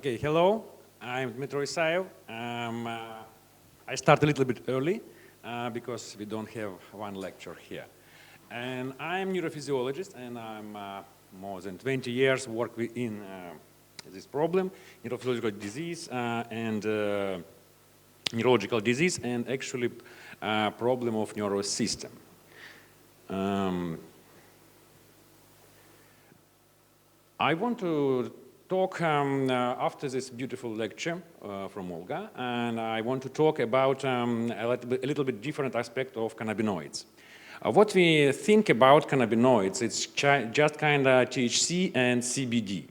Okay, hello. I'm Dmytro Isaev. I start a little bit early because we don't have one lecture here. And I'm a neurophysiologist, and I'm more than 20 years work in this problem, neurophysiological disease and neurological disease, and actually problem of nervous system. I want to talk after this beautiful lecture from Olga, and I want to talk about a little bit different aspect of cannabinoids. What we think about cannabinoids, it's just kind of THC and CBD.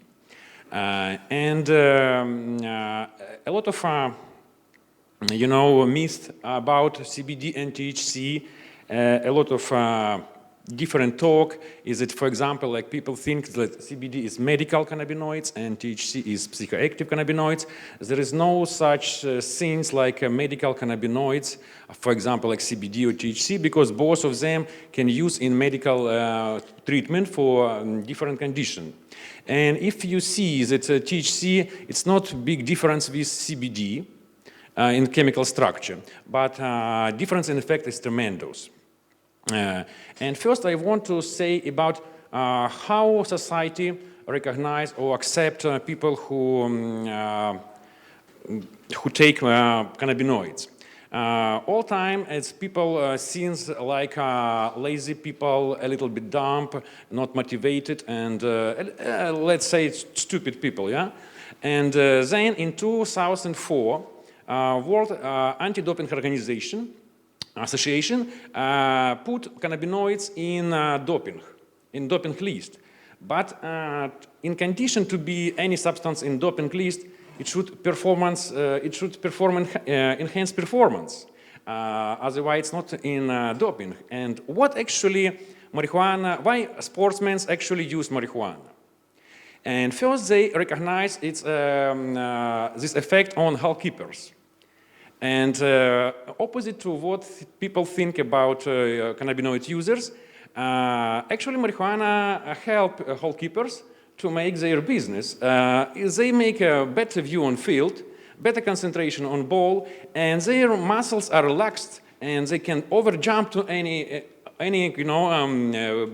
A lot of, myths about CBD and THC, a lot of different talk is that, for example, like people think that CBD is medical cannabinoids and THC is psychoactive cannabinoids. There is no such things like medical cannabinoids, for example, like CBD or THC, because both of them can use in medical treatment for different conditions. And if you see that THC, it's not big difference with CBD in chemical structure, but difference in effect is tremendous. And first I want to say about how society recognize or accept people who take cannabinoids. All time as people seems like lazy people, a little bit dumb, not motivated, and let's say stupid people, yeah? And then in 2004, World Anti-Doping Association put cannabinoids in doping list. But in condition to be any substance in doping list, it should perform enhanced performance. Otherwise, it's not in doping. And what actually marijuana? Why sportsmen actually use marijuana? And first, they recognize its this effect on health keepers. And opposite to what people think about cannabinoid users, actually marijuana help health keepers to make their business. They make a better view on field, better concentration on ball, and their muscles are relaxed, and they can overjump to any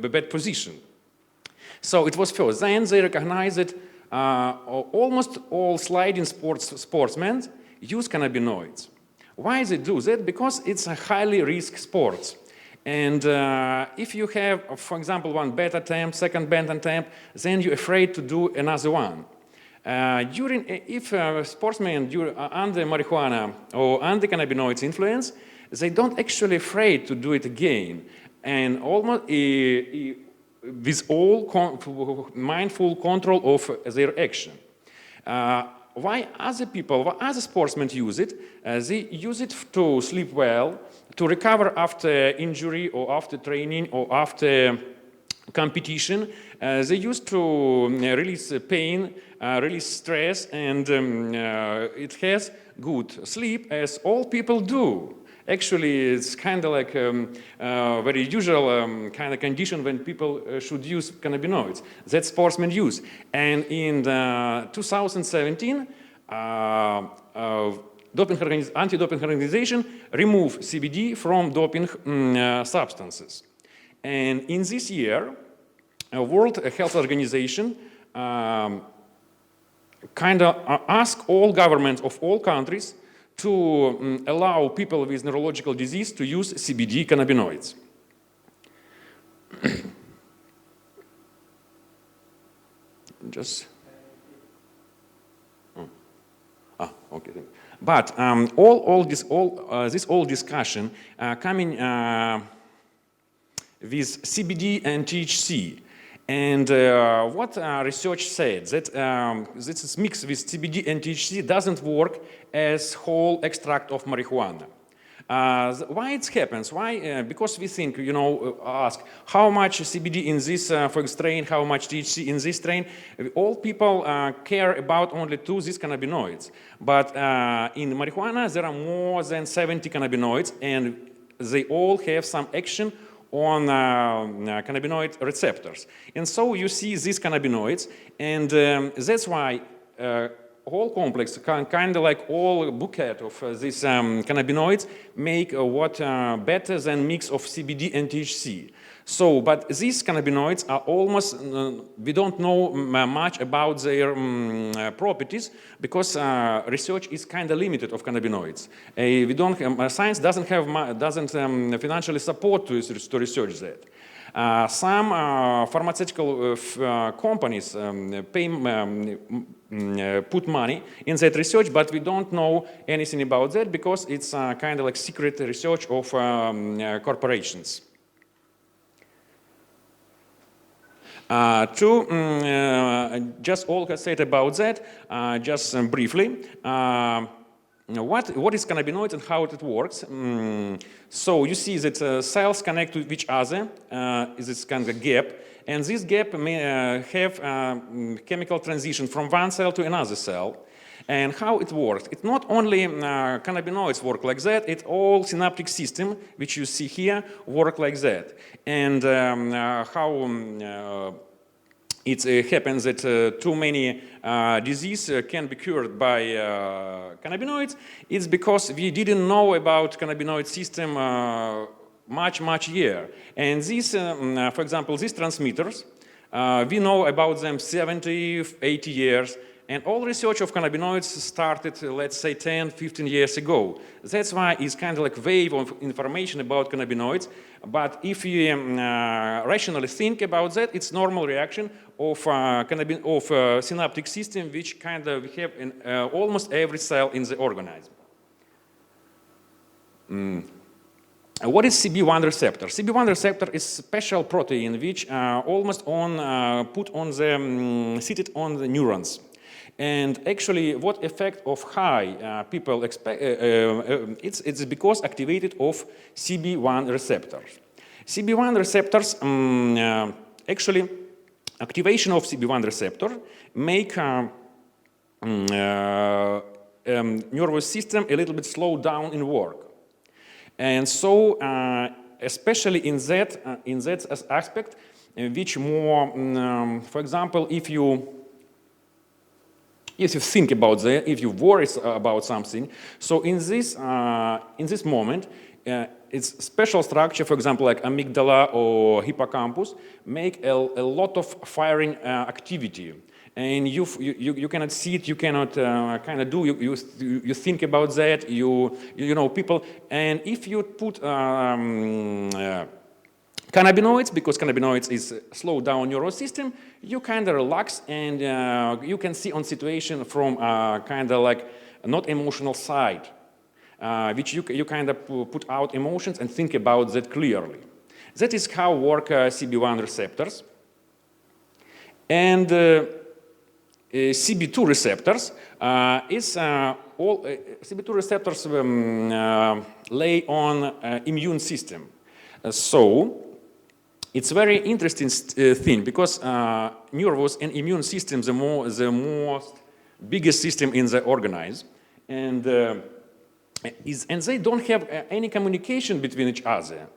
bad position. So it was first. Then they recognize that almost all sliding sportsmen use cannabinoids. Why they do that? Because it's a highly risk sport. And if you have, for example, one bad attempt, second bad attempt, then you're afraid to do another one. If sportsmen under marijuana or under cannabinoids influence, they don't actually afraid to do it again. And almost with all mindful control of their action. Why other sportsmen use it? They use it to sleep well, to recover after injury or after training or after competition. They use to release pain, release stress, and it has good sleep, as all people do. Actually, it's kind of like very usual kind of condition when people should use cannabinoids that sportsmen use. And in 2017, anti-doping organization removed CBD from doping substances. And in this year, World Health Organization kind of asked all governments of all countries to allow people with neurological disease to use CBD cannabinoids. Okay. But this discussion coming with CBD and THC. And what research said that this mix with CBD and THC doesn't work as whole extract of marijuana. Why it happens? Why? Because we think, ask how much CBD in this strain, how much THC in this strain. All people care about only these cannabinoids. But in marijuana, there are more than 70 cannabinoids, and they all have some action on cannabinoid receptors. And so you see these cannabinoids, and that's why whole complex, kind of like all bouquet of these cannabinoids make what better than mix of CBD and THC. So, but these cannabinoids are almost, we don't know much about their properties because research is kind of limited of cannabinoids. We don't, science doesn't have, doesn't financially support to research that. Some pharmaceutical companies put money in that research, but we don't know anything about that because it's kind of like secret research of corporations. Just all I said about that, just briefly. What is cannabinoids and how it works? So you see that cells connect to each other, is this kind of gap, and this gap may have chemical transition from one cell to another cell. And how it works? It's not only cannabinoids work like that, it's all synaptic system, which you see here, work like that. And how it happens that too many diseases can be cured by cannabinoids, it's because we didn't know about cannabinoid system much year. And these, for example, these transmitters, we know about them 70, 80 years. And all research of cannabinoids started, let's say, 10, 15 years ago. That's why it's kind of like wave of information about cannabinoids. But if you rationally think about that, it's normal reaction of synaptic system, which kind of have in almost every cell in the organism. What is CB1 receptor? CB1 receptor is special protein which almost put on the seated on the neurons. And actually, what effect of high people expect? It's because activated of CB1 receptors. CB1 receptors, actually, activation of CB1 receptor make nervous system a little bit slow down in work. And so, especially in that aspect, which more, for example, if you think about that, if you worry about something, so in this moment, it's special structure, for example, like amygdala or hippocampus, make a lot of firing activity. And you cannot see it, you cannot kind of do, you think about that, you know, people, and if you put cannabinoids, because cannabinoids is slow down neural system, you kind of relax and you can see on situation from kind of like not emotional side, which you kind of put out emotions and think about that clearly. That is how work CB1 receptors. And CB2 receptors CB2 receptors lay on immune system. So it's very interesting thing because nervous and immune system the most biggest system in the organism, and they don't have any communication between each other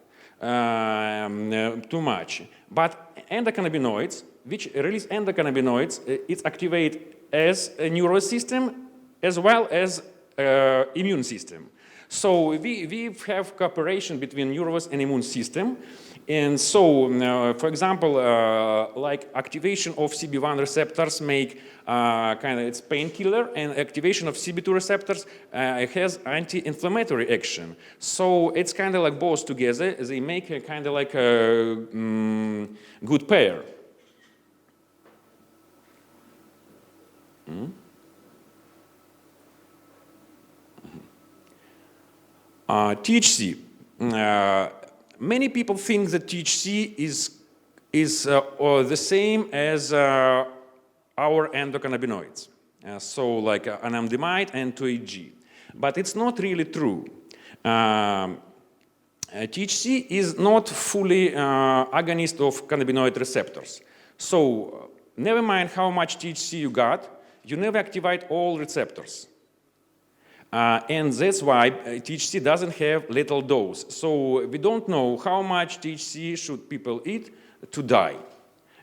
too much. But endocannabinoids, which release endocannabinoids, it's activate as a neural system as well as immune system. So we have cooperation between nervous and immune system. And so, for example, like activation of CB1 receptors make kind of it's painkiller, and activation of CB2 receptors has anti-inflammatory action. So it's kind of like both together. They make a kind of like a good pair. THC. Many people think that THC is the same as our endocannabinoids, so like anandamide and 2,8-G. But it's not really true. THC is not fully agonist of cannabinoid receptors. So never mind how much THC you got, you never activate all receptors. And that's why THC doesn't have lethal dose. So we don't know how much THC should people eat to die.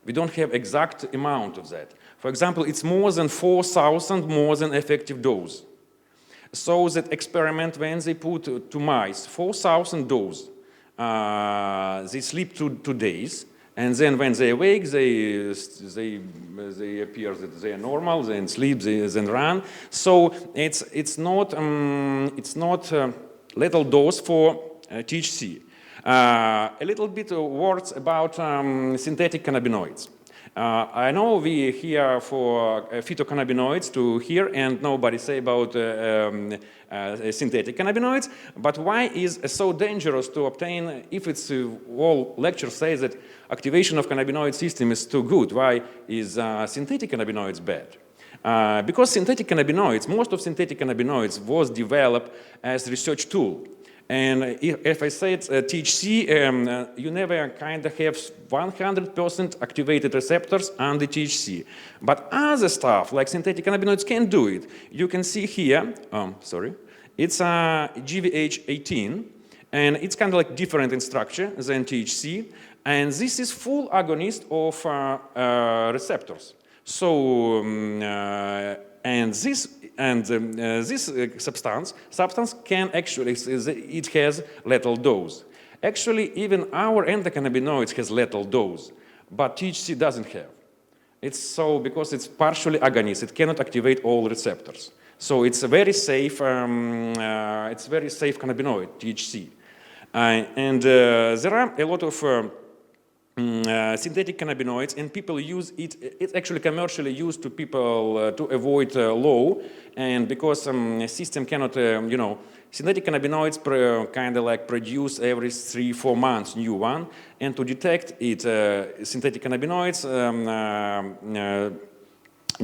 We don't have exact amount of that. For example, it's more than 4,000 more than effective dose. So that experiment, when they put to mice 4,000 dose, they sleep 2 days, and then when they awake, they appear that they are normal, then sleep, they then run. So it's not little dose for THC. A little bit words about synthetic cannabinoids. I know we here for phytocannabinoids to hear, and nobody say about synthetic cannabinoids, but why is it so dangerous to obtain, if it's all lecture says that activation of cannabinoid system is too good, why is synthetic cannabinoids bad? Because synthetic cannabinoids, most of synthetic cannabinoids was developed as research tool. And if I say it's THC, you never kind of have 100% activated receptors on the THC. But other stuff, like synthetic cannabinoids, can do it. You can see here, it's GVH18, and it's kind of like different in structure than THC. And this is full agonist of receptors. So, this substance can actually, it has lethal dose. Actually, even our endocannabinoids has lethal dose, but THC doesn't have. It's so because it's partially agonist, it cannot activate all receptors. So it's a very safe, cannabinoid, THC. And there are a lot of synthetic cannabinoids, and people use it. It's actually commercially used to people to avoid law, and because system cannot, synthetic cannabinoids kind of like produce every 3-4 months new one, and to detect it, synthetic cannabinoids,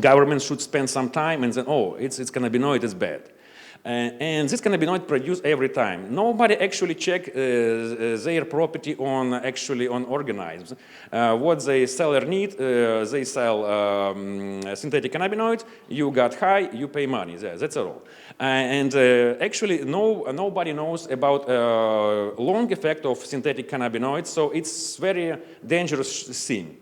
government should spend some time and then, it's cannabinoid is bad. And this cannabinoid produced every time. Nobody actually check their property on organisms. What the seller need, they sell synthetic cannabinoid. You got high, you pay money. That's all. And actually, nobody knows about long effect of synthetic cannabinoids. So it's very dangerous thing.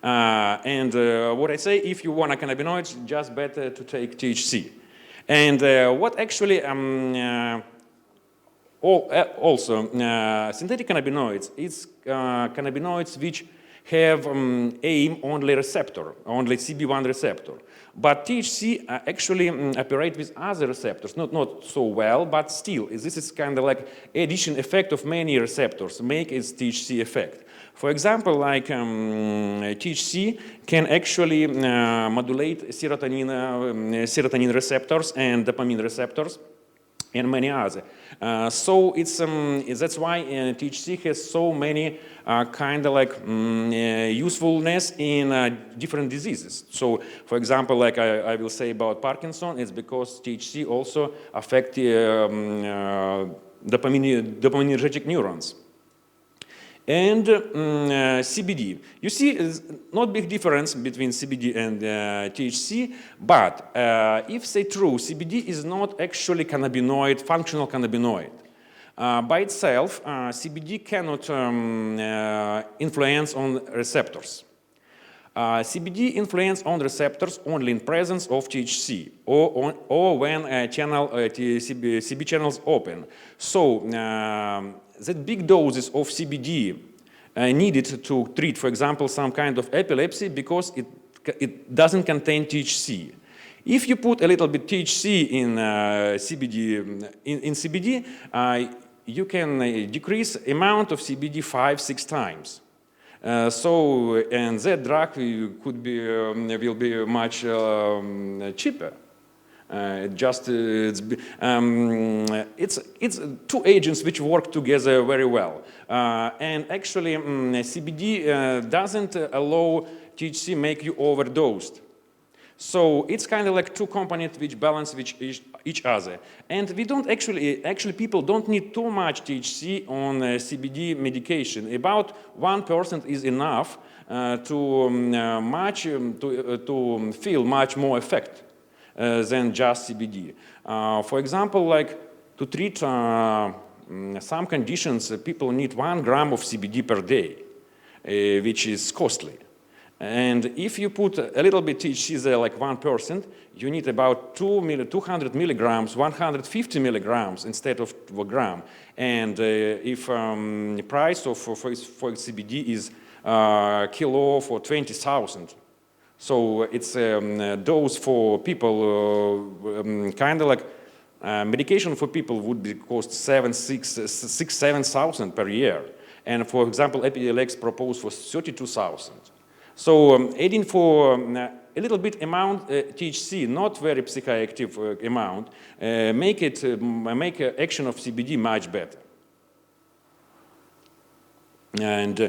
And what I say, if you want a cannabinoid, just better to take THC. And what actually also synthetic cannabinoids is cannabinoids which have aim only receptor, only CB1 receptor. But THC actually operate with other receptors, not so well, but still this is kind of like addition effect of many receptors make its THC effect. For example, like THC can actually modulate serotonin receptors and dopamine receptors and many others. So that's why THC has so many kind of like usefulness in different diseases. So, for example, like I will say about Parkinson, it's because THC also affects dopaminergic neurons. And CBD. You see, not big difference between CBD and THC, but if say true, CBD is not actually cannabinoid, functional cannabinoid. By itself, CBD cannot influence on receptors. CBD influence on receptors only in presence of THC or when CB channels open. So that big doses of CBD needed to treat, for example, some kind of epilepsy because it doesn't contain THC. If you put a little bit THC in CBD, you can decrease amount of CBD 5-6 times. And that drug will be much cheaper. It's two agents which work together very well. And actually, CBD doesn't allow THC make you overdosed. So it's kind of like two components which balance each other. And we don't actually people don't need too much THC on CBD medication. About 1% is enough to feel much more effect than just CBD. For example, like to treat some conditions, people need 1 gram of CBD per day, which is costly. And if you put a little bit THC there, like 1%, you need about 200 milligrams, 150 milligrams instead of a gram. And if the price of for CBD is kilo for 20,000, so it's a dose for people, kind of like medication for people would be cost 7,000 per year. And for example, Epidiolex proposed for 32,000. So adding for a little bit amount THC, not very psychoactive amount, make action of CBD much better. And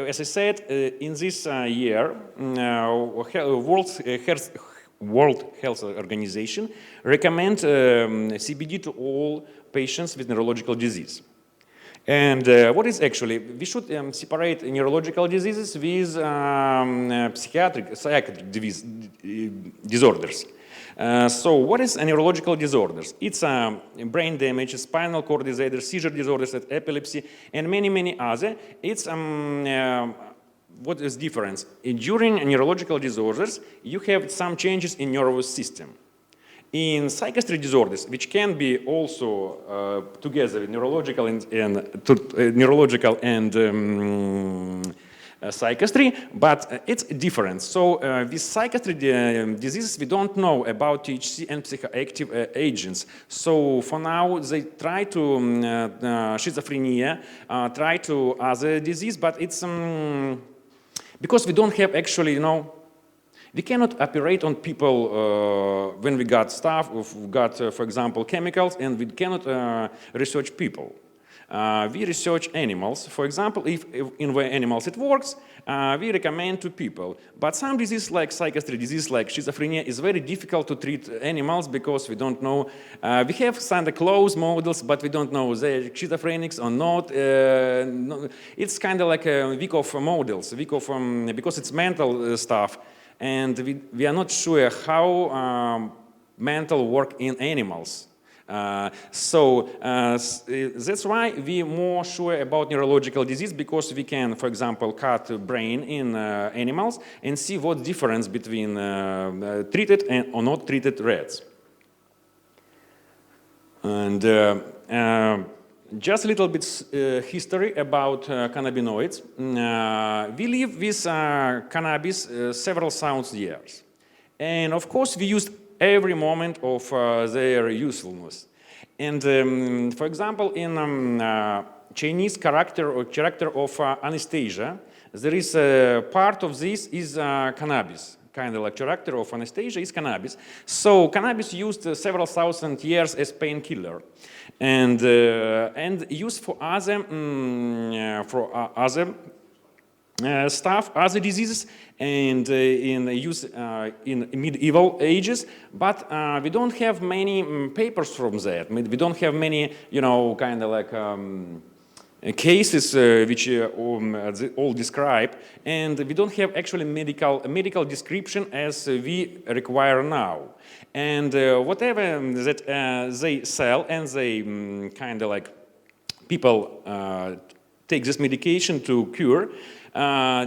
as I said, in this year, World Health Organization recommend CBD to all patients with neurological disease. And what is actually, we should separate neurological diseases with psychiatric disorders. So what is a neurological disorders? It's brain damage, spinal cord disorders, seizure disorders, epilepsy, and many, many other. It's what is difference? During neurological disorders, you have some changes in nervous system. In psychiatric disorders, which can be also together with neurological and psychiatry, but it's different. So with psychiatric diseases, we don't know about THC and psychoactive agents. So for now, they try to schizophrenia, try to other disease, but it's because we don't have actually, we cannot operate on people when we got stuff, we got, for example, chemicals, and we cannot research people. We research animals. For example, if in the animals it works, we recommend to people. But some diseases like psychiatric disease, like schizophrenia, is very difficult to treat animals because we don't know. We have Santa Claus models, but we don't know they're schizophrenics or not. It's kind of like a week of models, because it's mental stuff. And we are not sure how mental work in animals. So that's why we're more sure about neurological disease, because we can, for example, cut brain in animals and see what difference between treated or not treated rats. And just a little bit history about cannabinoids. We live with cannabis several thousand years. And of course, we used every moment of their usefulness. And for example, in Chinese character of anesthesia, there is a part of this is cannabis. Kind of like character of anesthesia is cannabis. So cannabis used several thousand years as painkiller, and used for other stuff, other diseases, and in use in medieval ages. But we don't have many papers from that. We don't have many, kind of like cases which all describe, and we don't have actually medical description as we require now. And whatever that they sell, and they kind of like people take this medication to cure.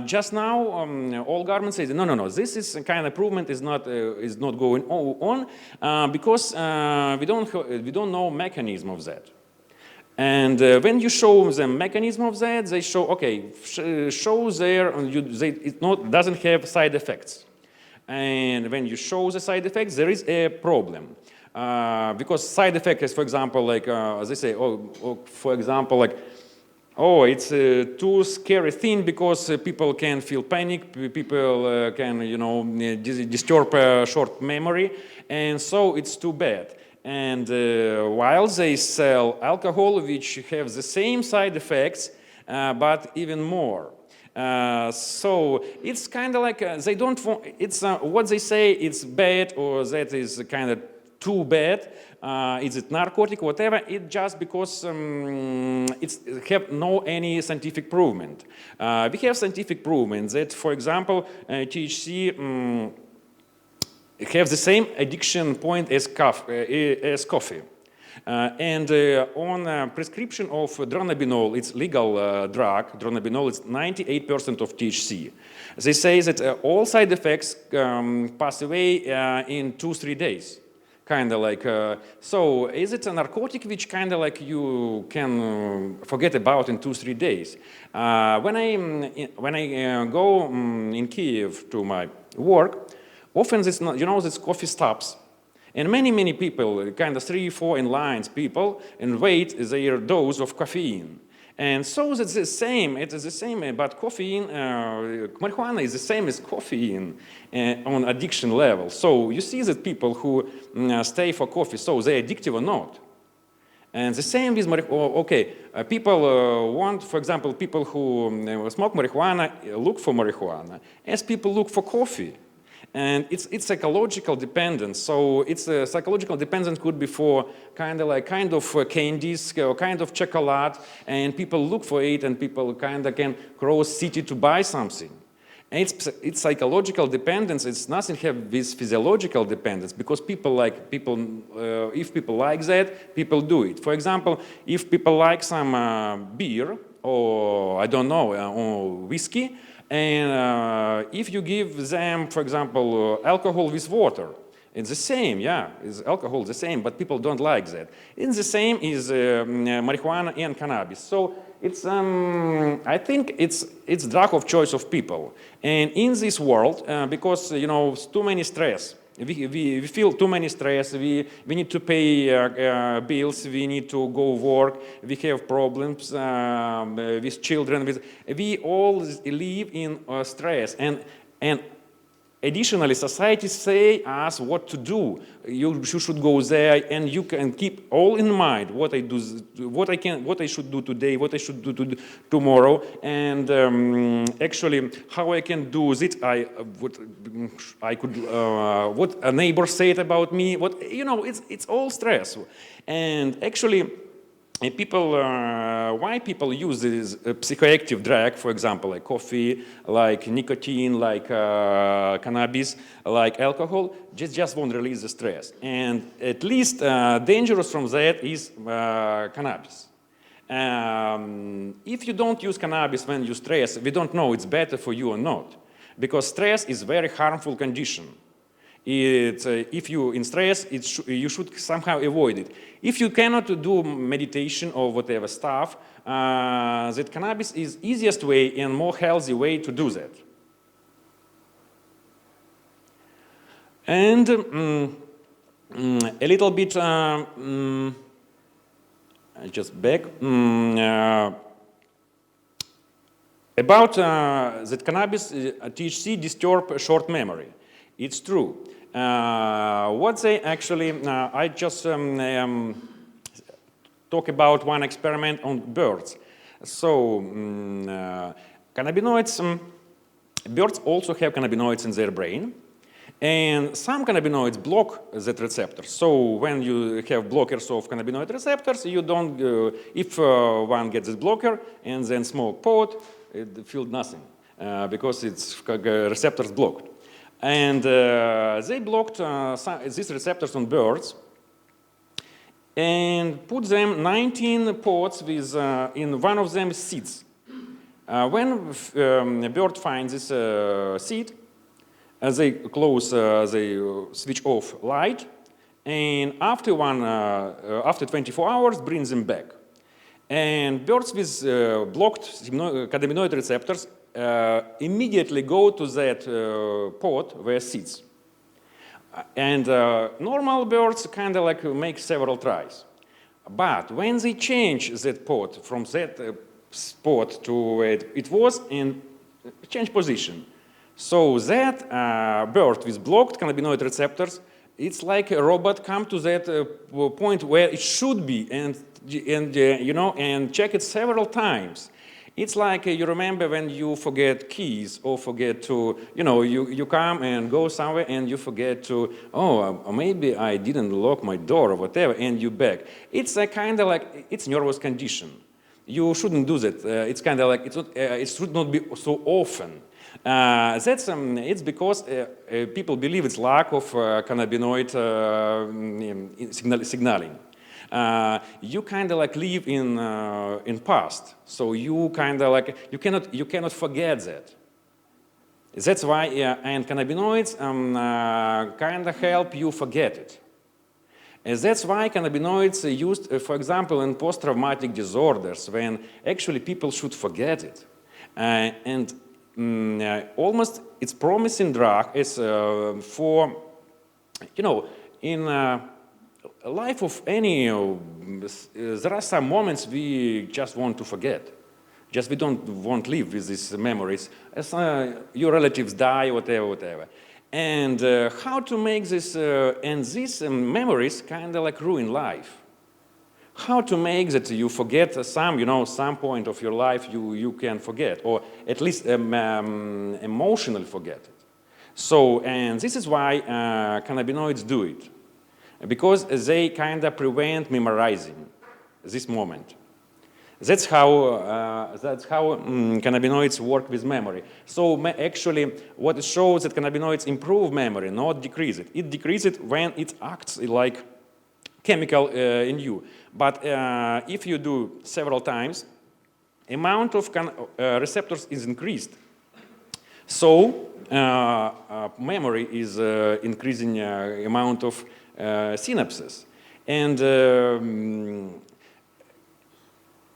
Just now, all governments say, no, this is kind of improvement is not going on because we don't know mechanism of that. And when you show them mechanism of that, they show, okay, show there, doesn't have side effects. And when you show the side effects, there is a problem. Because side effect is, for example, like, they say, for example, like, it's a too scary thing because people can feel panic, people can, disturb short memory, and so it's too bad. And while they sell alcohol, which have the same side effects, but even more. So it's kind of like they don't want, it's what they say it's bad, or that is kind of too bad. Is it narcotic, whatever? It just because it's have no any scientific provement. We have scientific provement that, for example, THC have the same addiction point as coffee. And on prescription of dronabinol, it's legal drug, dronabinol is 98% of THC. They say that all side effects pass away in 2-3 days. Kind of like, so is it a narcotic which kind of like you can forget about in 2-3 days? When I go in Kiev to my work, often this, you know, this coffee stops. And many people, kind of 3-4 in lines people, and wait their dose of caffeine. And so it's the same, but caffeine, marijuana is the same as caffeine on addiction level. So you see that people who stay for coffee, so they're addictive or not. And the same with marijuana. People want, for example, people who smoke marijuana look for marijuana, as people look for coffee. And it's psychological dependence. So it's a psychological dependence could be for kind of candies or kind of chocolate, and people look for it, and people kind of can cross city to buy something. And it's psychological dependence. It's nothing have with physiological dependence, because if people like that, people do it. For example, if people like some beer or I don't know, or whiskey. And if you give them, for example, alcohol with water, it's the same, yeah, it's alcohol the same, but people don't like that. It's the same is marijuana and cannabis. So it's, I think it's drug of choice of people. And in this world, because, you know, too many stress, we feel too many stress, we need to pay bills, we need to go work, we have problems with children, we all live in stress. And additionally, society say us what to do. You should go there, and you can keep all in mind what I do, what I should do today, what I should do tomorrow, and actually how I can do it. What a neighbor said about me. What, you know, it's all stress, and actually. Why people use this psychoactive drug, for example, like coffee, like nicotine, like cannabis, like alcohol, just won't release the stress. And at least dangerous from that is cannabis. If you don't use cannabis when you stress, we don't know it's better for you or not, because stress is a very harmful condition. If you're in stress, you should somehow avoid it. If you cannot do meditation or whatever stuff, that cannabis is easiest way and more healthy way to do that. And a little bit, just back, about that cannabis, THC disturb short memory. It's true. What they actually, I just talk about one experiment on birds. So, cannabinoids, birds also have cannabinoids in their brain. And some cannabinoids block that receptor. So when you have blockers of cannabinoid receptors, you don't, if one gets this blocker and then smoke pot, it feels nothing because it's receptors blocked. And they blocked these receptors on birds and put them 19 pods with, in one of them seeds. When a bird finds this seed, they close, they switch off light, and after 24 hours, bring them back. And birds with blocked cannabinoid receptors immediately go to that pod where seeds. And normal birds kind of like make several tries. But when they change that pod from that spot to where it was and change position, so that bird with blocked cannabinoid receptors, it's like a robot come to that point where it should be and you know, and check it several times. It's like you remember when you forget keys or forget to, you know, you come and go somewhere and you forget to, oh, maybe I didn't lock my door or whatever, and you back. It's a kind of like, it's nervous condition. You shouldn't do that. It's kind of like, it should not be so often. It's because people believe it's lack of cannabinoid signaling. You kind of like live in past, so you kind of like you cannot forget that. That's why and cannabinoids kind of help you forget it. And that's why cannabinoids are used, for example, in post-traumatic disorders, when actually people should forget it. Almost it's promising drug is for, you know, in life of any, there are some moments we just want to forget. Just we won't live with these memories. As your relatives die, whatever. And how to make this, and these memories kind of like ruin life. How to make that you forget some point of your life you can forget, or at least emotionally forget it. So, and this is why cannabinoids do it, because they kind of prevent memorizing this moment. That's how cannabinoids work with memory. So actually, what it shows that cannabinoids improve memory, not decrease it. It decreases it when it acts like chemical in you. But if you do several times, amount of receptors is increased. So memory is increasing amount of synapses. And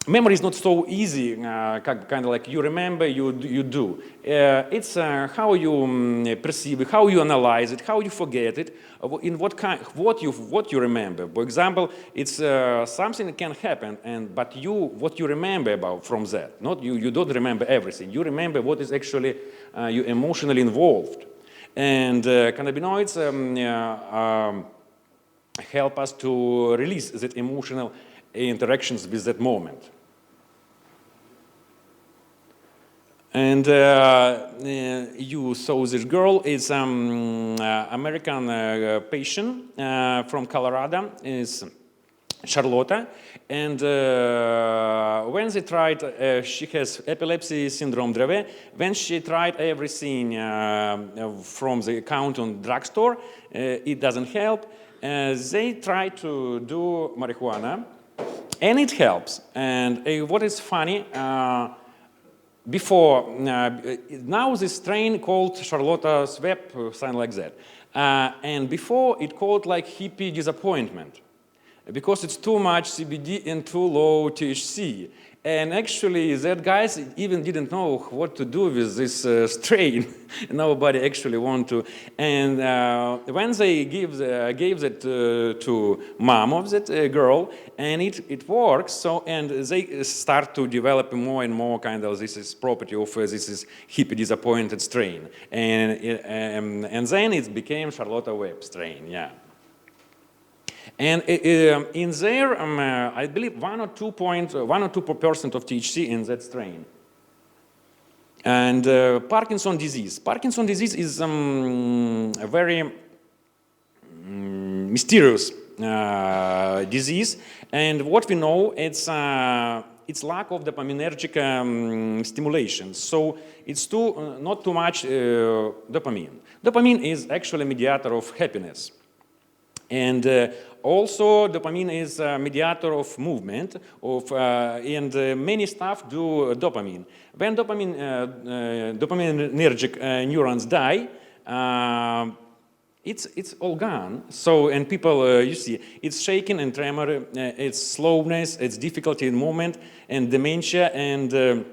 memory is not so easy, kind of like you remember, you do. It's how you perceive it, how you analyze it, how you forget it, in what you remember. For example, it's something that can happen, but what you remember about from that. Not you don't remember everything. You remember what is actually you emotionally involved. And cannabinoids help us to release that emotional interactions with that moment. And you saw this girl is American patient from Colorado, is Charlotte, and when they tried, she has epilepsy syndrome Dravet. When she tried everything from the account on drugstore, it doesn't help. They tried to do marijuana, and it helps. And what is funny, before, now this strain called Charlotte Swab, something like that. And before it called like hippie disappointment, because it's too much CBD and too low THC. And actually, that guys even didn't know what to do with this strain. Nobody actually want to. And when they gave that to mom of that girl, and it works. So and they start to develop more and more kind of this is property of this is hippie disappointed strain, and then it became Charlotte Web strain. Yeah. And in there, I believe 1 or 2% of THC in that strain. And Parkinson's disease. Parkinson's disease is a very mysterious disease. And what we know, it's lack of dopaminergic stimulation. So it's not too much dopamine. Dopamine is actually a mediator of happiness. And also, dopamine is a mediator of movement, and many stuff do dopamine. When dopaminergic neurons die, it's all gone. So, and people, you see, it's shaking and tremor, it's slowness, it's difficulty in movement, and dementia, and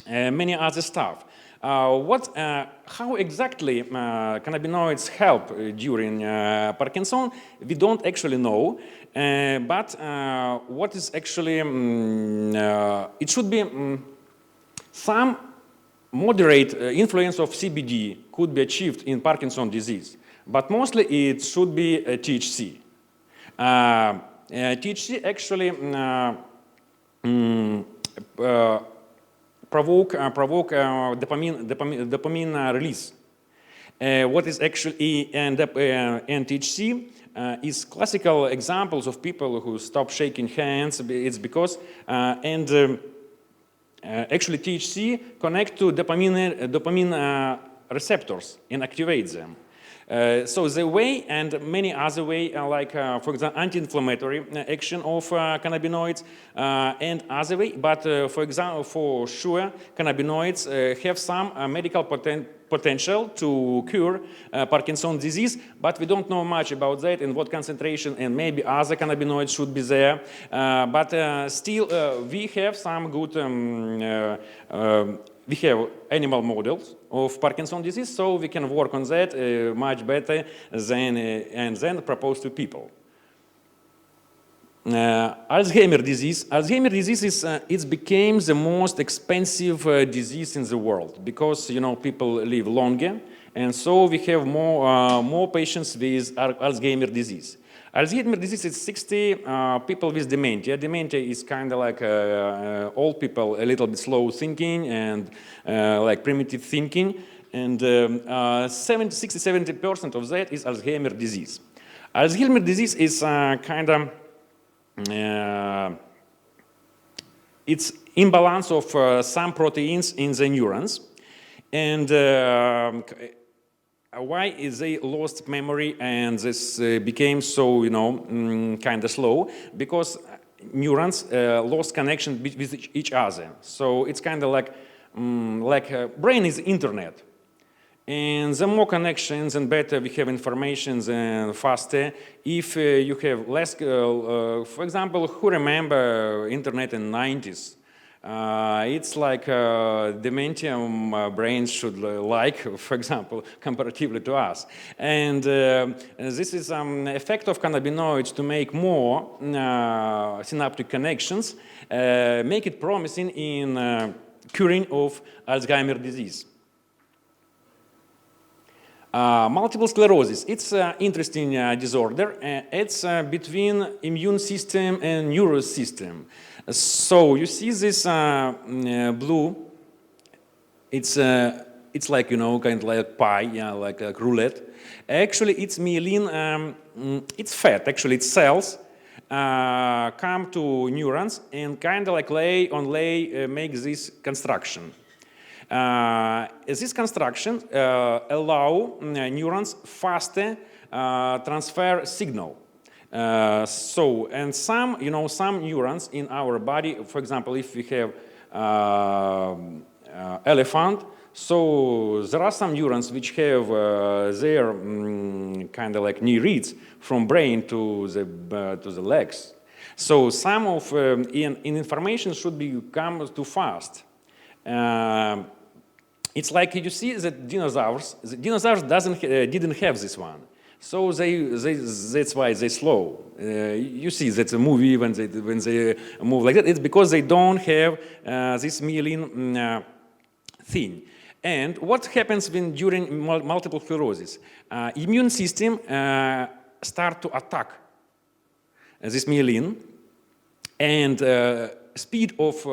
many other stuff. How exactly cannabinoids help during Parkinson, we don't actually know, but what is actually, it should be some moderate influence of CBD could be achieved in Parkinson's disease, but mostly it should be THC. THC actually provoke dopamine release. What is actually and THC is classical examples of people who stop shaking hands. It's because actually THC connect to dopamine receptors and activate them. So the way and many other way, like for example, anti-inflammatory action of cannabinoids and other way. But for example, for sure, cannabinoids have some medical potential to cure Parkinson's disease, but we don't know much about that and what concentration and maybe other cannabinoids should be there. But still, we have some good we have animal models of Parkinson's disease, so we can work on that much better than and then propose to people. Alzheimer's disease. Alzheimer's disease is it became the most expensive disease in the world because people live longer, and so we have more patients with Alzheimer's disease. Alzheimer's disease is 60 people with dementia. Dementia is kind of like old people, a little bit slow thinking and like primitive thinking. And 60-70% of that is Alzheimer's disease. Alzheimer's disease is kind of, it's imbalance of some proteins in the neurons. And why is they lost memory and this became so, kind of slow? Because neurons lost connection with each other. So it's kind of like brain is internet. And the more connections and better we have information and faster. If you have less, for example, who remember internet in the 90s? It's like dementia brains should like, for example, comparatively to us. And this is an effect of cannabinoids to make more synaptic connections, make it promising in curing of Alzheimer's disease. Multiple sclerosis, it's an interesting disorder. It's between immune system and nervous system. So you see this blue, it's like, kind of like pie, like a roulette. Actually, it's myelin, it's fat, actually, it's cells come to neurons and kind of like lay make this construction. This construction allow neurons faster transfer signal. And some neurons in our body, for example, if we have elephant, so there are some neurons which have their kind of like neurites from brain to the legs. So some of information should come too fast. It's like you see that dinosaurs didn't have this one. So that's why they slow. You see that's a movie when they move like that. It's because they don't have this myelin thing. And what happens during multiple sclerosis? Immune system start to attack this myelin, and speed of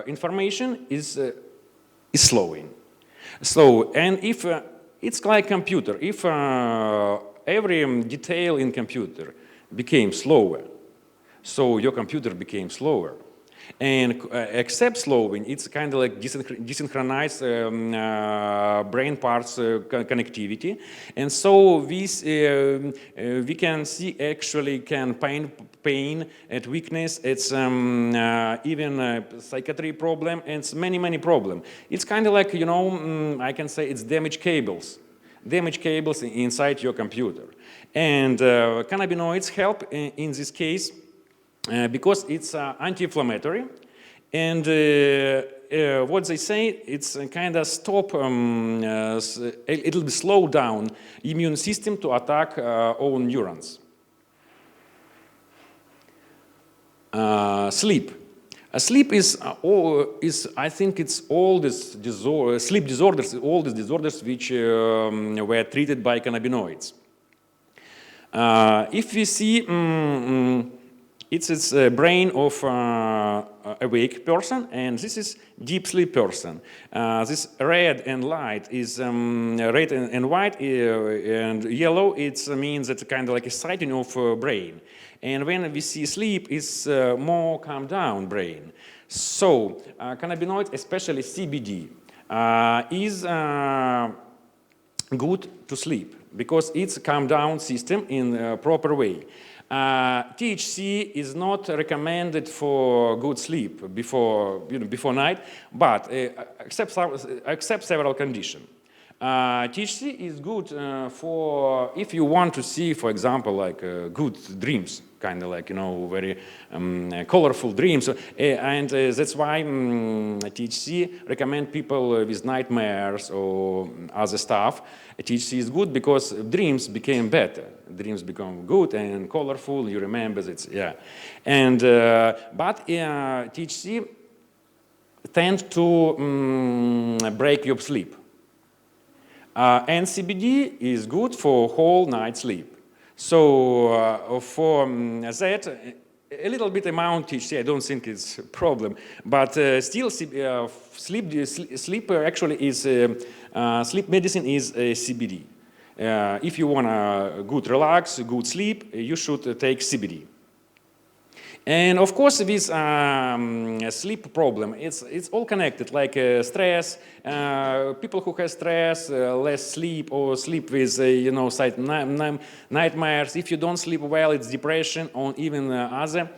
information is slowing. So, and if it's like computer, if every detail in computer became slower, so your computer became slower. And except slowing, it's kind of like desynchronized brain parts connectivity. And so we can see actually pain and weakness. It's even a psychiatry problem, and it's many problems. It's kind of like, I can say it's damaged cables inside your computer. And cannabinoids help in this case because it's anti-inflammatory. And what they say, it's kind of stop, it'll slow down immune system to attack own neurons. Sleep. Sleep is I think it's all this sleep disorders, all these disorders which were treated by cannabinoids. If we see, it's a brain of awake person, and this is deep sleep person. This red and light is red and white and yellow. It means it's kind of like a sighting of brain. And when we see sleep, it's more calm down brain. So cannabinoids, especially CBD, is good to sleep. because it's a calm down system in a proper way. THC is not recommended for good sleep before night, but except several conditions. THC is good for if you want to see, for example, like good dreams, kind of like, very colorful dreams. And that's why THC recommend people with nightmares or other stuff. THC is good because dreams became better. Dreams become good and colorful. You remember it, yeah. And but THC tend to break your sleep. And CBD is good for whole night sleep. So for that, a little bit amount THC, I don't think it's a problem. But still, sleep actually is sleep medicine is CBD. If you want a good relax, good sleep, you should take CBD. And of course, this sleep problem, it's all connected, like stress, people who have stress, less sleep, or sleep with, nightmares. If you don't sleep well, it's depression, or even other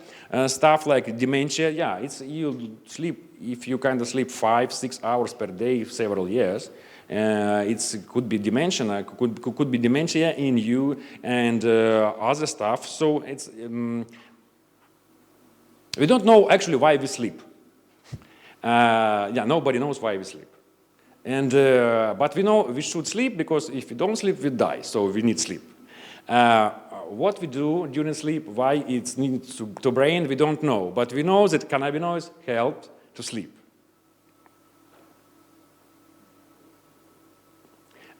stuff like dementia. Yeah, you sleep, if you kind of sleep 5-6 hours per day, several years, it could be dementia, could be dementia in you and other stuff. So it's... we don't know actually why we sleep. Nobody knows why we sleep. And, but we know we should sleep because if we don't sleep, we die. So we need sleep. What we do during sleep, why it needs to brain, we don't know. But we know that cannabinoids help to sleep.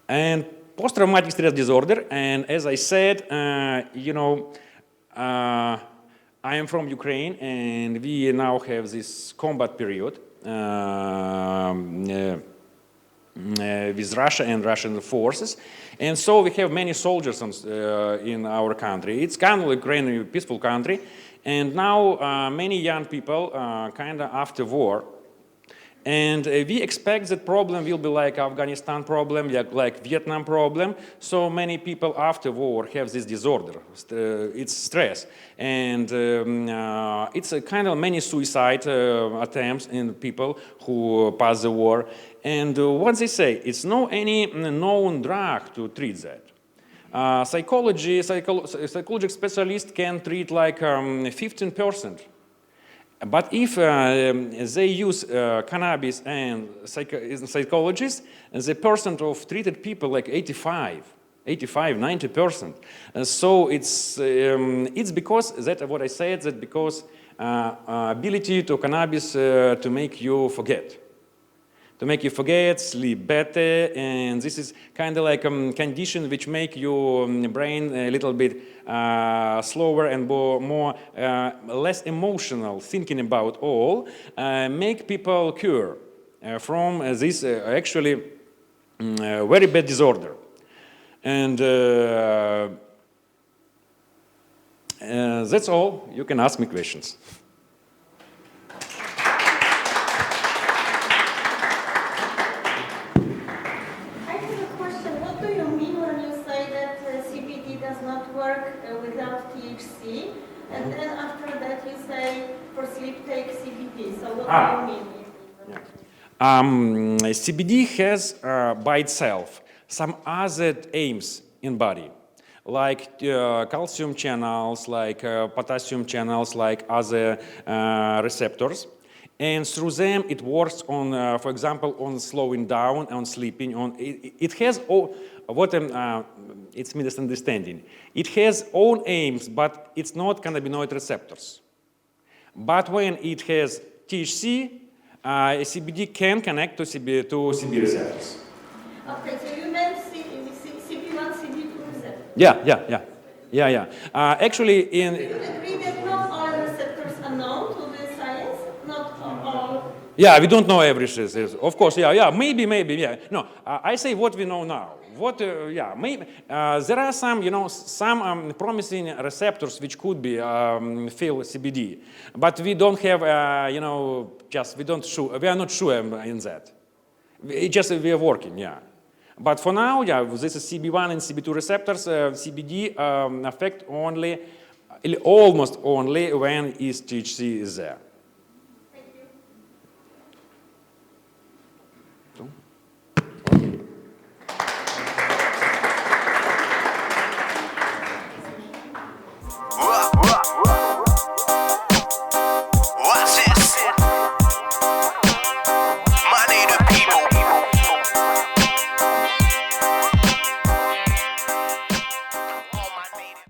And post-traumatic stress disorder, and as I said, I am from Ukraine, and we now have this combat period with Russia and Russian forces. And so we have many soldiers in our country. It's kind of Ukraine, a peaceful country. And now many young people kind of after war. And we expect that problem will be like Afghanistan problem, like Vietnam problem. So many people after war have this disorder. It's stress. And it's a kind of many suicide attempts in people who pass the war. And what they say, it's no any known drug to treat that. Psychological specialists can treat like 15%. But if they use cannabis and psychologists, the percent of treated people like 90%. So it's because that what I said, that because ability to cannabis to make you forget. To make you forget, sleep better, and this is kind of like condition which make your brain a little bit slower and more less emotional, thinking about all, make people cure from this actually very bad disorder. And that's all. You can ask me questions. And then after that you say for sleep take CBD. So what do you mean? CBD has by itself some other aims in body, like calcium channels, like potassium channels, like other receptors. And through them it works on, for example, on slowing down, on sleeping. It has all, it's misunderstanding. It has own aims, but it's not cannabinoid receptors. But when it has THC, CBD can connect to CB receptors. Okay, so you meant CB1, CB2 receptors? Yeah. Actually, in... Do you agree that not all receptors are known to the science? Not all? Yeah, we don't know everything. Of course, maybe, yeah. No, I say what we know now. Maybe there are some, some promising receptors which could be feel CBD, but we don't have, we are not sure in that. We are working, yeah. But for now, yeah, this is CB1 and CB2 receptors. CBD affect only, almost only when is THC is there. Thank you. Okay.